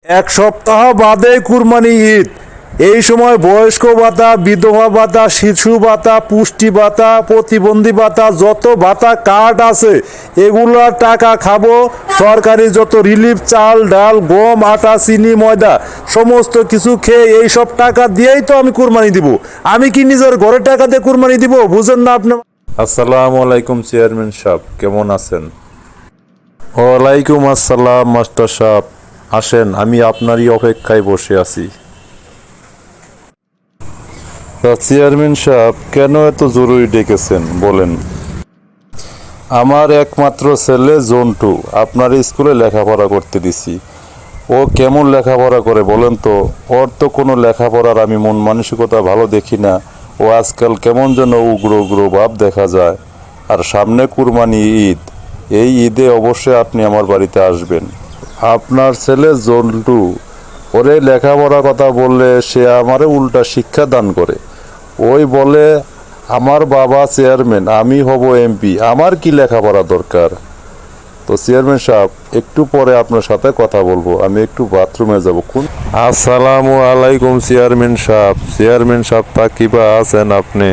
এক সপ্তাহ বাদে কুরবানি ঈদ। এই সময় বয়স্ক ভাতা, বিধবা ভাতা, শিশু ভাতা, পুষ্টি ভাতা, প্রতিবন্ধী ভাতা, যত ভাতা কার্ড আছে এগুলোর টাকা খাবো। সরকারি যত রিলিফ, চাল ডাল গম আটা চিনি ময়দা সমস্ত কিছু খেয়ে এই সব টাকা দিয়েই তো আমি কুরবানি দিব। আমি কি নিজের ঘরের টাকা দিয়ে কুরবানি দিব? বুঝেন না আপনি? আসসালামু আলাইকুম চেয়ারম্যান সাহেব, কেমন আছেন? ওয়ালাইকুম আসসালাম মাস্টার সাহেব। আসেন, আমি আপনারই অপেক্ষায় বসে আছি। তা চেয়ারম্যান সাহেব, কেন এত জরুরি ডেকেছেন বলেন? আমার একমাত্র ছেলে জন্টু আপনার স্কুলে লেখাপড়া করতে দিছি। ও কেমন লেখাপড়া করে বলেন তো? ওর তো কোনো লেখাপড়ার আমি মন মানসিকতা ভালো দেখি না। ও আজকাল কেমন যেন উগ্র উগ্র ভাব দেখা যায়। আর সামনে কুরবানি ঈদ, এই ঈদে অবশ্যই আপনি আমার বাড়িতে আসবেন। আপনার ছেলে জন্টু, ওরে লেখাপড়ার কথা বললে সে আমারে উল্টা শিক্ষা দান করে। ওই বলে আমার বাবা চেয়ারম্যান, আমি হব এমপি, আমার কি লেখাপড়া দরকার? তো চেয়ারম্যান সাহেব, একটু পরে আপনার সাথে কথা বলবো, আমি একটু বাথরুমে যাব। কোন আসসালামু আলাইকুম চেয়ারম্যান সাহেব। চেয়ারম্যান সাহেব তা কিবা আছেন আপনি?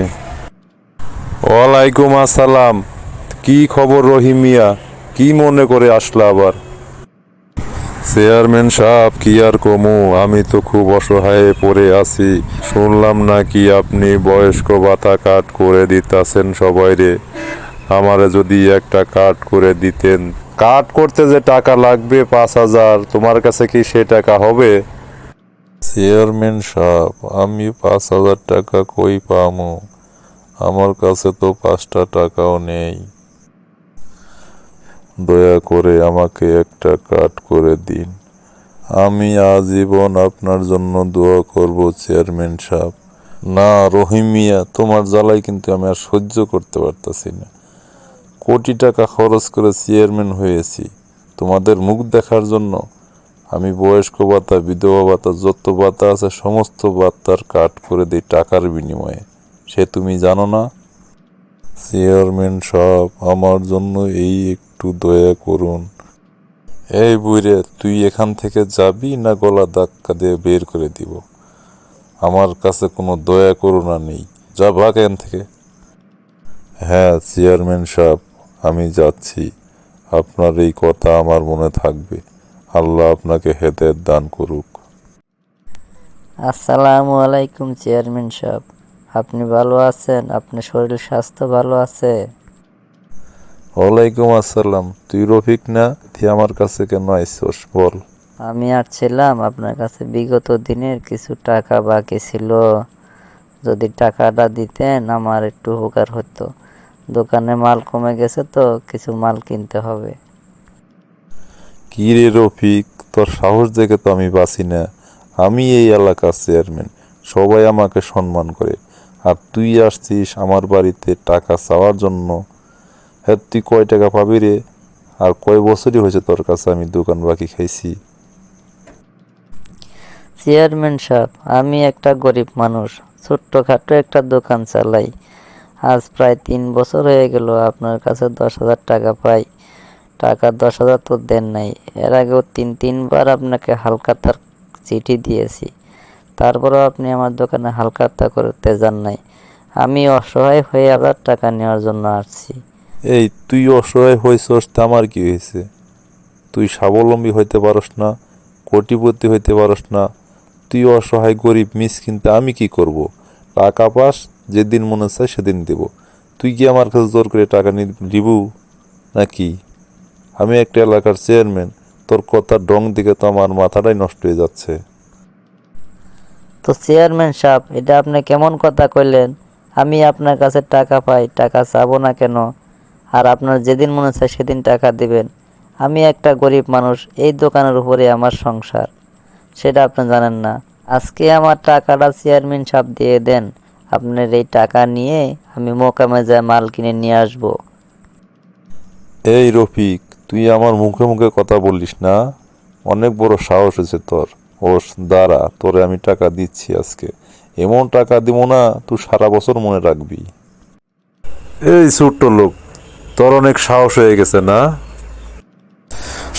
ওয়ালাইকুম আসসালাম। কি খবর রহিম মিয়া? কি মনে করে আসলা আবার? চেয়ারম্যান সাহেব, কি আর কমু, আমি তো খুব অসহায়ে পড়ে আছি। শুনলাম নাকি আপনি বয়স্ক ভাতা কাট করে দিতাছেন সবাইরে। আমারে যদি একটা কাট করে দিতেন। কাট করতে যে টাকা লাগবে 5,000, তোমার কাছে কি সে টাকা হবে? চেয়ারম্যান সাহেব, আমি 5,000 টাকা কই পামু? আমার কাছে তো 5টা টাকাও নেই। দয়া করে আমাকে একটা কাট করে দিন। আমি আজীবন আপনার জন্য দোয়া করব চেয়ারম্যান সাহেব। না রহিম মিয়া, তোমার জ্বালাই কিন্তু আমি আর সহ্য করতে পারতাছি না। কোটি টাকা খরচ করে চেয়ারম্যান হয়েছি তোমাদের মুখ দেখার জন্য। আমি বয়স্ক ভাতা, বিধবা ভাতা, যত ভাতা আছে সমস্ত ভাতার কাট করে দিই টাকার বিনিময়ে। সে তুমি জানো না? চেয়ারম্যান সাহেব, আমার জন্য এই একটু দয়া করুন। এই বুইরে, তুই এখান থেকে যাবি না গলা ধাক্কা দিয়ে বের করে দিব? আমার কাছে কোনো দয়া করুণা নেই, যা ভাগ এখান থেকে। হ্যাঁ চেয়ারম্যান সাহেব, আমি যাচ্ছি। আপনার এই কথা আমার মনে থাকবে। আল্লাহ আপনাকে হেদায়েত দান করুক। আসসালামু আলাইকুম চেয়ারম্যান সাহেব, আপনি ভালো আছেন? আপনার শরীর স্বাস্থ্য ভালো আছে? ওয়ালাইকুম আসসালাম। তুই রফিক না? তুই আমার কাছে কেন আইসস বল? আমি আসছিলাম আপনার কাছে, বিগত দিনের কিছু টাকা বাকি ছিল। যদি টাকাটা দিতেন আমার একটু উপকার হতো। দোকানে মাল কমে গেছে তো কিছু মাল কিনতে হবে। কি রে রফিক, তোর সাহস দেখে তো আমি বাঁচি না। আমি এই এলাকার চেয়ারম্যান, সবাই আমাকে সম্মান করে। আর তুই আসছিস আমার বাড়িতে টাকা চাওয়ার জন্য? হ্যাঁ, তুই কয় টাকা পাবি রে? আর কয় বছরই হয়েছে তোর কাছে আমি দোকান বাকি খাইছি? চেয়ারম্যান সাহেব, আমি একটা গরিব মানুষ, ছোট্টখাটো একটা দোকান চালাই। আজ প্রায় 3 বছর হয়ে গেল আপনার কাছে 10,000 টাকা পাই। টাকা 10,000 তো দেন নাই। এর আগেও তিনবার আপনাকে হালখাতার চিঠি দিয়েছি, তারপরেও আপনি আমার দোকানে হালখাতা করতে যান নাই। আমি অসহায় হয়ে 1,000 টাকা নেওয়ার জন্য আসছি। এই তুই অসহায় হয়েছস তা আমার কি হয়েছে? তুই স্বাবলম্বী হইতে পারস না, কোটিপতি হইতে পারস না। তুই অসহায় গরিব মিসকিন, তা আমি কি করব? টাকা পাস, যেদিন মনে চায় সেদিন দেব। তুই কি আমার কাছে জোর করে টাকা নিবু নাকি? আমি একটা এলাকার চেয়ারম্যান, তোর কথার ডং দিকে তো আমার মাথাটাই নষ্ট হয়ে যাচ্ছে। তো চেয়ারম্যান সাহেব, এটা আপনি কেমন কথা কইলেন? আমি আপনার কাছে টাকা পাই, টাকা চাবো না কেন? আর আপনার যেদিন মনে চায় সেদিন টাকা দিবেন। আমি একটা গরিব মানুষ, এই দোকানের উপরে আমার সংসার, সেটা আপনি জানেন না। আজকে আমার টাকাটা চেয়ারম্যান সাহেব দিয়ে দেন। আপনার এই টাকা নিয়ে আমি মোকামে যায় মাল কিনে নিয়ে আসবো। এই রফিক, তুই আমার মুখে মুখে কথা বলিস না। অনেক বড় সাহস হয়েছে তোর। ওস দাঁড়া, তোরে আমি টাকা দিচ্ছি আজকে। এমন টাকা দিব না তুই সারা বছর মনে রাখবি। এই ছোট্ট লোক, তোর অনেক সাহস হয়ে গেছে না?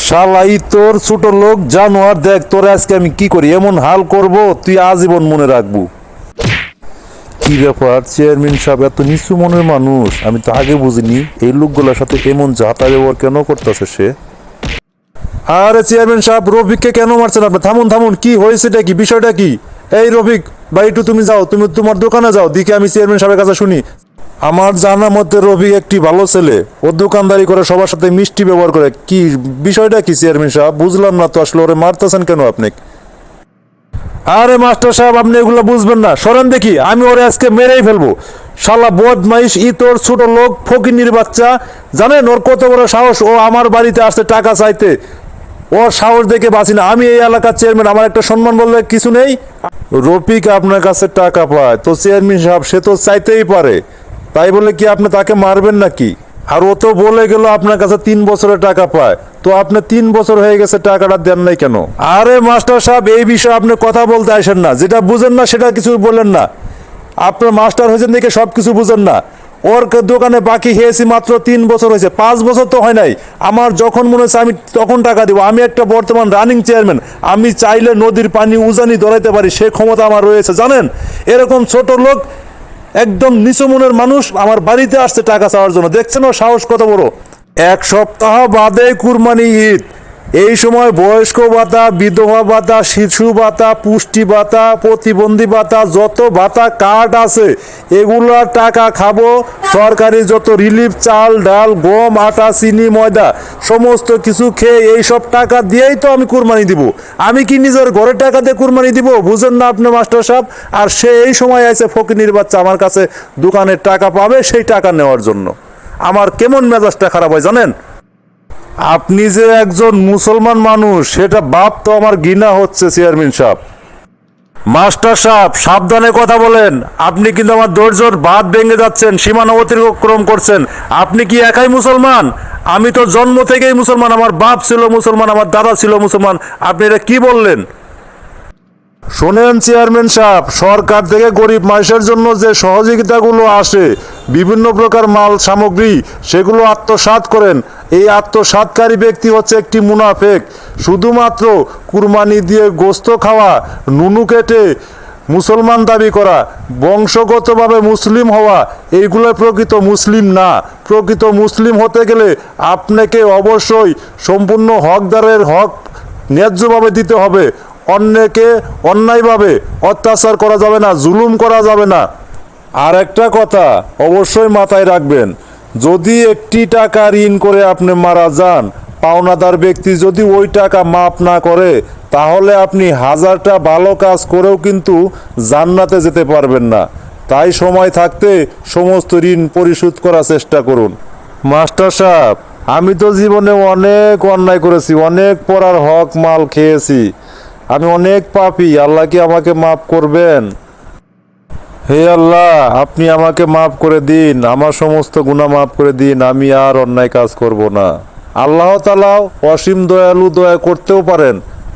শালাই তোর ছোট লোক জানোয়ার, দেখ তোর আজকে আমি কি করি, এমন হাল করব তুই আজীবন মনে রাখবো। কি ব্যাপার চেয়ারম্যান সাহেব এত নিচু মনের মানুষ, আমি তো আগে বুঝিনি। এই লোকগুলোর সাথে এমন যাতা ব্যবহার কেন করতেছে সে? আরে চেয়ারম্যান সাহেব, রফিককে কেন মারছেন আপনি? থামুন থামুন, কি হয়েছেটা কি, বিষয়টা কি? এই রফিক ভাই, একটু তুমি যাও, তুমি তোমার দোকানে যাও, দিকে আমি চেয়ারম্যান সাহেবের কাছে শুনি। আমার জানা মতে রফিক একটি ভালো ছেলে, ও দোকানদারি করে, সবার সাথে মিষ্টি ব্যবহার করে। কি বিষয়টা কি চেয়ারম্যান সাহেব? বুঝলাম না তো আসলে, ওরে মারতেছেন কেন আপনি? আরে মাস্টার সাহেব, আপনি এগুলো বুঝবেন না, সরেন দেখি, আমি ওরে আজকে মেরেই ফেলবো। শালা বদমাইশ তোর ছোট লোক ফকিন্নির বাচ্চা, জানেন ওর কত বড় সাহস? ও আমার বাড়িতে আসছে টাকা চাইতে, ওর সাহস দেখে বাঁচি না। আমি এই এলাকার চেয়ারম্যান, আমার একটা সম্মান বললে কিছু নেই? রফিক আপনার কাছে টাকা পায় তো চেয়ারম্যান সাহেব, সে তো চাইতেই পারে, তাই বলে কি আপনি তাকে মারবেন নাকি? আর ও তো বলে গেল আপনার কাছে 3 বছরের টাকা পায়, তো আপনি 3 বছর হয়ে গেছে টাকাটা দেন নাই কেন? আরে মাস্টার সাহেব, এই বিষয়ে আপনি কথা বলতে আসেন না, যেটা বুঝেন না সেটা কিছু বলেন না। আপনার মাস্টার হয়েছেন দেখে সব কিছু বুঝেন না। ওর দোকানে বাকি খেয়েছি মাত্র 3 বছর হয়েছে, 5 বছর তো হয় নাই। আমার যখন মনে হচ্ছে আমি তখন টাকা দিব। আমি একটা বর্তমান রানিং চেয়ারম্যান, আমি চাইলে নদীর পানি উজানি ধরাইতে পারি, সে ক্ষমতা আমার রয়েছে, জানেন? এরকম ছোট লোক, একদম নিচু মনের মানুষ আমার বাড়িতে আসছে টাকা চাওয়ার জন্য, দেখছেন ওর সাহস কত বড়? 1 সপ্তাহ বাদে কুরবানি ঈদ, এই সময় বয়স্ক ভাতা, বিধবা ভাতা, শিশু ভাতা, পুষ্টি ভাতা, প্রতিবন্ধী ভাতা, যত ভাতা কার্ড আছে এগুলোর টাকা খাবো। সরকারি যত রিলিফ, চাল ডাল গম আটা চিনি ময়দা সমস্ত কিছু খেয়ে এই সব টাকা দিয়েই তো আমি কুরবানি দিব। আমি কি নিজের ঘরের টাকা দিয়ে কুরবানি দিব? বুঝেন না আপনি মাস্টার সাহেব? আর সে এই সময় আছে ফকিনির বাচ্চা, আমার কাছে দোকানের টাকা পাবে সেই টাকা নেওয়ার জন্য। আমার কেমন মেজাজটা খারাপ হয় জানেন? আপনি যে একজন মুসলমান মানুষ সেটা বাপ তো আমার ঘৃণা হচ্ছে চেয়ারম্যান সাহেব। মাস্টার সাহেব সাবধানে কথা বলেন, আপনি কিন্তু আমার ধৈর্যর বাঁধ ভেঙে যাচ্ছেন, সীমানা অতিক্রম করছেন। আপনি কি একাই মুসলমান? আমি তো জন্ম থেকেই মুসলমান, আমার বাপ ছিল মুসলমান, আমার দাদা ছিল মুসলমান। আপনি এটা কি বললেন? শোনেন চেয়ারম্যান সাহেব, সরকার থেকে গরিব মানুষের জন্য যে সহযোগিতাগুলো আসে, বিভিন্ন প্রকার মাল সামগ্রী, সেগুলো আত্মসাৎ করেন। এই আত্মসাৎকারী ব্যক্তি হচ্ছে একটি মুনাফেক। শুধুমাত্র কুরবানি দিয়ে গোস্ত খাওয়া, নুনু কেটে মুসলমান দাবি করা, বংশগতভাবে মুসলিম হওয়া, এইগুলো প্রকৃত মুসলিম না। প্রকৃত মুসলিম হতে গেলে আপনাকে অবশ্যই সম্পূর্ণ হকদারের হক ন্যায্যভাবে দিতে হবে। অন্যকে অন্যায়ভাবে অত্যাচার করা যাবে না, জুলুম করা যাবে না। আর একটা কথা অবশ্যই মাথায় রাখবেন, যদি একটি টাকা ঋণ করে আপনি মারা যান, পাওনাদার ব্যক্তি যদি ওই টাকা মাফ না করে, তাহলে আপনি 1000টা ভালো কাজ করেও কিন্তু জান্নাতে যেতে পারবেন না। তাই সময় থাকতে সমস্ত ঋণ পরিশোধ করার চেষ্টা করুন। মাস্টার সাহেব, আমি তো জীবনে অনেক অন্যায় করেছি, অনেক পড়ার হক মাল খেয়েছি, আমি অনেক পাপী। আল্লাহ কি আমাকে মাফ করবেন? হে আল্লাহ, আপনি আমাকে মাফ করে দিন, আমার সমস্ত গুনাহ মাফ করে দিন, আমি আর অন্যায় কাজ করব না। আল্লাহ তাআলা অসীম দয়ালু, দয়া করতেও পারেন,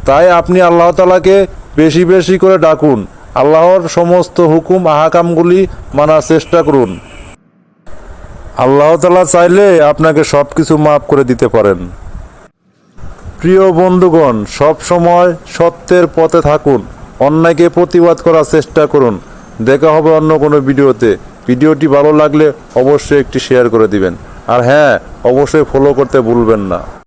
তাই আপনি আল্লাহ তাআলাকে বেশি বেশি করে ডাকুন, আল্লাহর সমস্ত হুকুম আহকামগুলি মানার চেষ্টা করুন। আল্লাহ তাআলা চাইলে আপনাকে সব কিছু মাফ করে দিতে পারেন। প্রিয় বন্ধুগণ, সব সময় সত্যের পথে থাকুন, অন্যায়কে প্রতিবাদ করার চেষ্টা করুন। দেখা হবে অন্য কোনো ভিডিওতে। ভিডিওটি ভালো লাগলে অবশ্যই একটি শেয়ার করে দিবেন, আর হ্যাঁ, অবশ্যই ফলো করতে ভুলবেন না।